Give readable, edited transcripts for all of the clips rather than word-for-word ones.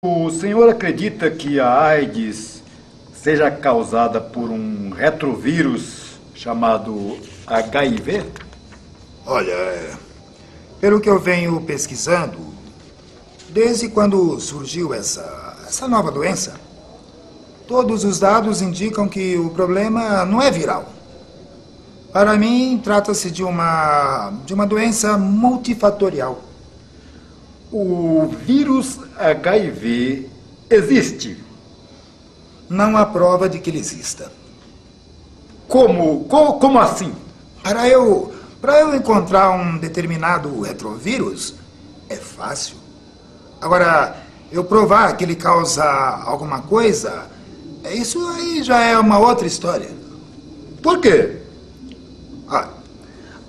O senhor acredita que a AIDS seja causada por um retrovírus chamado HIV? Olha, pelo que eu venho pesquisando, desde quando surgiu essa nova doença, todos os dados indicam que o problema não é viral. Para mim, trata-se de uma doença multifatorial. O vírus HIV existe? Não há prova de que ele exista. Como assim? Para eu encontrar um determinado retrovírus, é fácil. Agora, eu provar que ele causa alguma coisa, isso aí já é uma outra história. Por quê?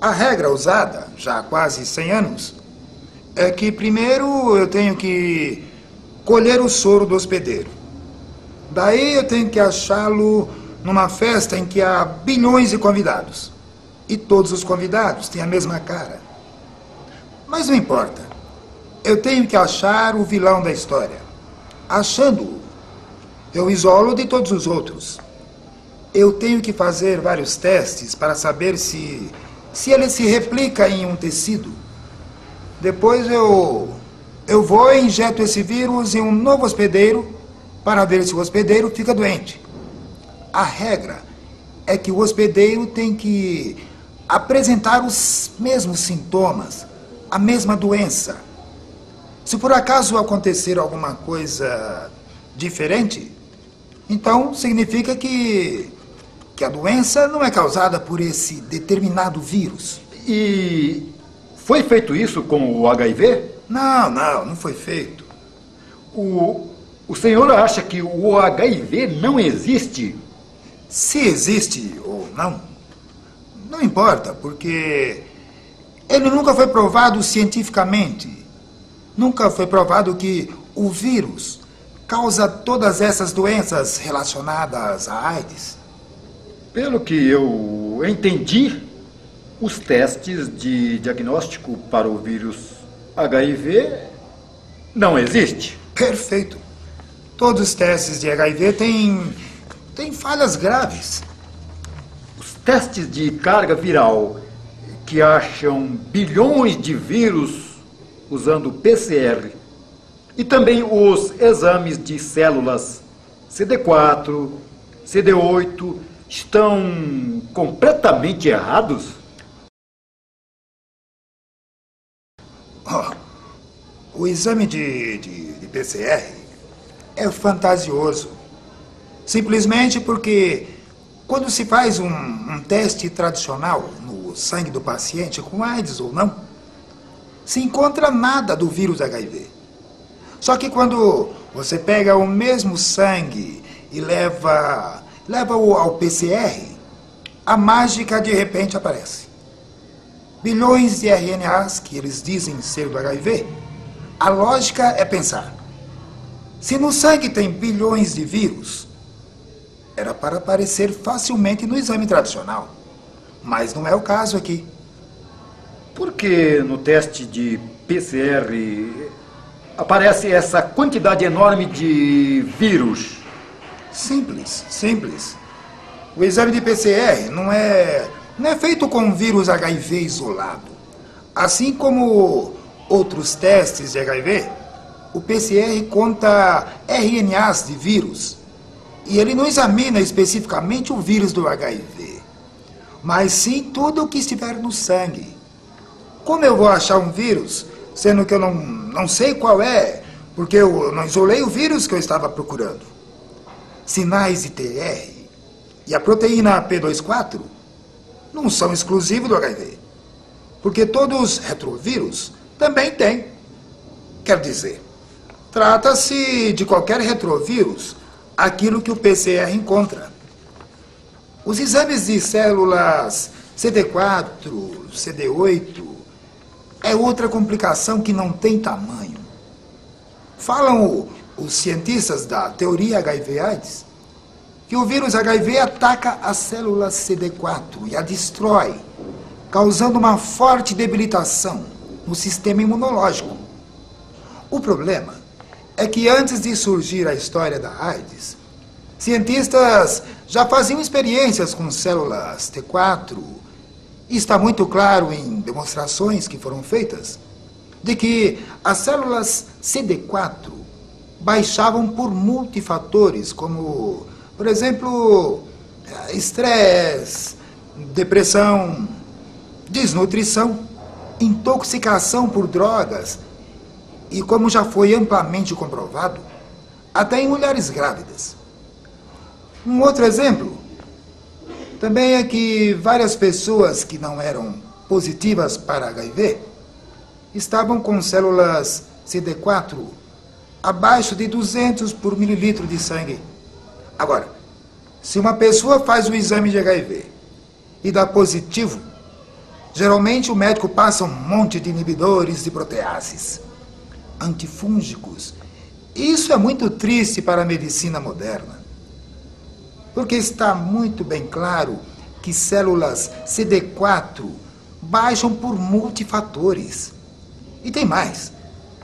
A regra usada, já há quase 100 anos, é que primeiro eu tenho que colher o soro do hospedeiro. Daí eu tenho que achá-lo numa festa em que há bilhões de convidados. E todos os convidados têm a mesma cara. Mas não importa. Eu tenho que achar o vilão da história. Achando-o, eu isolo de todos os outros. Eu tenho que fazer vários testes para saber se ele se replica em um tecido. Depois eu vou e injeto esse vírus em um novo hospedeiro para ver se o hospedeiro fica doente. A regra é que o hospedeiro tem que apresentar os mesmos sintomas, a mesma doença. Se por acaso acontecer alguma coisa diferente, então significa que a doença não é causada por esse determinado vírus. E foi feito isso com o HIV? Não foi feito. O senhor acha que o HIV não existe? Se existe ou não importa, porque ele nunca foi provado cientificamente. Nunca foi provado que o vírus causa todas essas doenças relacionadas à AIDS. Pelo que eu entendi, os testes de diagnóstico para o vírus HIV não existem. Perfeito. Todos os testes de HIV têm falhas graves. Os testes de carga viral que acham bilhões de vírus usando PCR e também os exames de células CD4, CD8 estão completamente errados? O exame de PCR é fantasioso. Simplesmente porque quando se faz um teste tradicional no sangue do paciente, com AIDS ou não, se encontra nada do vírus HIV. Só que quando você pega o mesmo sangue e leva-o ao PCR, a mágica de repente aparece. Bilhões de RNAs que eles dizem ser do HIV, a lógica é pensar. Se no sangue tem bilhões de vírus, era para aparecer facilmente no exame tradicional. Mas não é o caso aqui. Por que no teste de PCR aparece essa quantidade enorme de vírus? Simples. O exame de PCR não é feito com vírus HIV isolado. Assim como outros testes de HIV, o PCR conta RNAs de vírus. E ele não examina especificamente o vírus do HIV, mas sim tudo o que estiver no sangue. Como eu vou achar um vírus, sendo que eu não sei qual é, porque eu não isolei o vírus que eu estava procurando? Sinais de TR e a proteína P24 não são exclusivos do HIV, porque todos os retrovírus também têm. Quer dizer, trata-se de qualquer retrovírus, aquilo que o PCR encontra. Os exames de células CD4, CD8, é outra complicação que não tem tamanho. Falam os cientistas da teoria HIV-AIDS que o vírus HIV ataca a célula CD4 e a destrói, causando uma forte debilitação no sistema imunológico. O problema é que antes de surgir a história da AIDS, cientistas já faziam experiências com células T4, e está muito claro em demonstrações que foram feitas de que as células CD4 baixavam por multifatores, como, por exemplo, estresse, depressão, desnutrição, intoxicação por drogas e, como já foi amplamente comprovado, até em mulheres grávidas. Um outro exemplo também é que várias pessoas que não eram positivas para HIV estavam com células CD4 abaixo de 200 por mililitro de sangue. Agora, se uma pessoa faz o exame de HIV e dá positivo, geralmente o médico passa um monte de inibidores de proteases, antifúngicos. Isso é muito triste para a medicina moderna, porque está muito bem claro que células CD4 baixam por multifatores. E tem mais.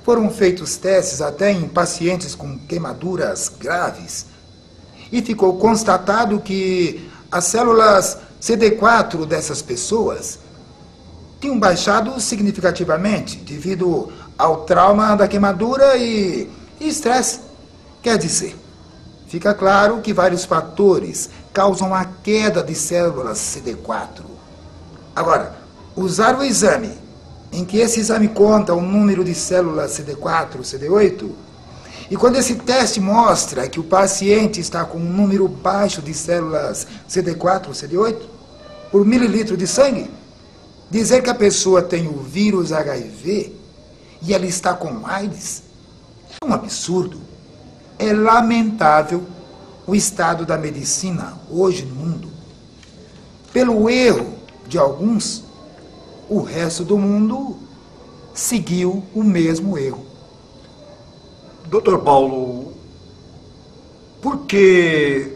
Foram feitos testes até em pacientes com queimaduras graves e ficou constatado que as células CD4 dessas pessoas tinham baixado significativamente devido ao trauma da queimadura e estresse. Quer dizer, fica claro que vários fatores causam a queda de células CD4. Agora, usar o exame em que esse exame conta o número de células CD4, CD8, e quando esse teste mostra que o paciente está com um número baixo de células CD4, CD8, por mililitro de sangue, dizer que a pessoa tem o vírus HIV e ela está com AIDS é um absurdo. É lamentável o estado da medicina hoje no mundo. Pelo erro de alguns, o resto do mundo seguiu o mesmo erro. Dr. Paulo, por que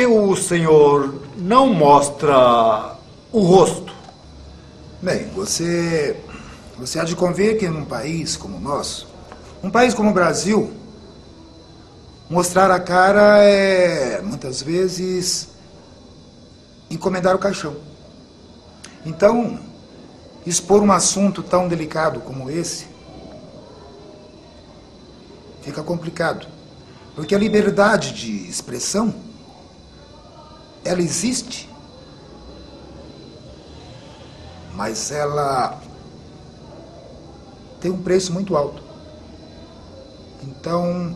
o senhor não mostra o rosto? Bem, você há de convir que num país como o nosso, um país como o Brasil, mostrar a cara é, muitas vezes, encomendar o caixão. Então, expor um assunto tão delicado como esse fica complicado, porque a liberdade de expressão, ela existe, mas ela tem um preço muito alto. Então,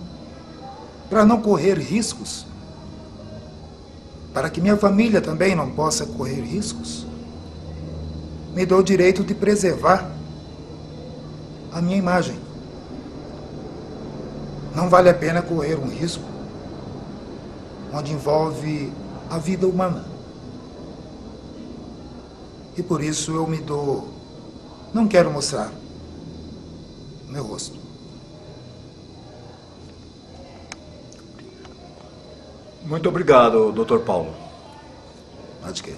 para não correr riscos, para que minha família também não possa correr riscos, me dou o direito de preservar a minha imagem. Não vale a pena correr um risco onde envolve a vida humana. E por isso eu não quero mostrar o meu rosto. Muito obrigado, Dr. Paulo. Pode que.